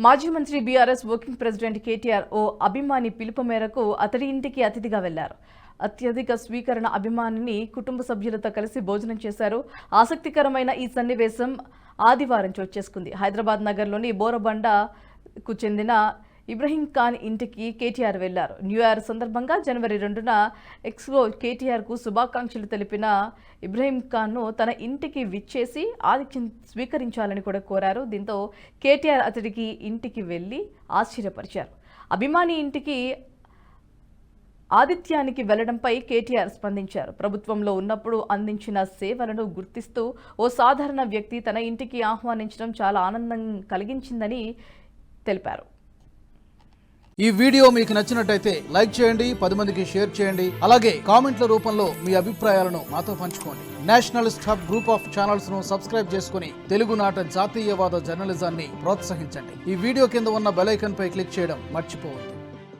మాజీ మంత్రి BRS working president KTR ఓ అభిమాని పిలుపు మేరకు అతడి ఇంటికి అతిథిగా వెళ్లారు. అత్యధిక స్వీకరణ అభిమానిని కుటుంబ సభ్యులతో కలిసి భోజనం చేశారు. ఆసక్తికరమైన ఈ సన్నివేశం ఆదివారం చోటు చేసుకుంది. హైదరాబాద్ నగర్లోని బోరబండకు చెందిన ఇబ్రహీం ఖాన్ ఇంటికి కేటీఆర్ వెళ్లారు. న్యూ ఇయర్ సందర్భంగా జనవరి 2న ఎక్స్లో కేటీఆర్కు శుభాకాంక్షలు తెలిపిన ఇబ్రహీం ఖాన్ను తన ఇంటికి విచ్చేసి ఆతిథ్యం స్వీకరించాలని కూడా కోరారు. దీంతో కేటీఆర్ అతడికి ఇంటికి వెళ్లి ఆశ్చర్యపరిచారు. అభిమాని ఇంటికి ఆతిథ్యానికి వెళ్లడంపై కేటీఆర్ స్పందించారు. ప్రభుత్వంలో ఉన్నప్పుడు అందించిన సేవలను గుర్తిస్తూ ఓ సాధారణ వ్యక్తి తన ఇంటికి ఆహ్వానించడం చాలా ఆనందం కలిగించిందని తెలిపారు. ఈ వీడియో మీకు నచ్చినట్టయితే లైక్ చేయండి, 10 మందికి షేర్ చేయండి. అలాగే కామెంట్ల రూపంలో మీ అభిప్రాయాలను మాతో పంచుకోండి. Nationalist hub group of channels ను సబ్స్క్రైబ్ చేసుకుని తెలుగునాట జాతీయవాద జర్నలిజాన్ని ప్రోత్సహించండి. ఈ వీడియో కింద ఉన్న బెల్ ఐకాన్ పై క్లిక్ చేయడం మర్చిపోవద్దు.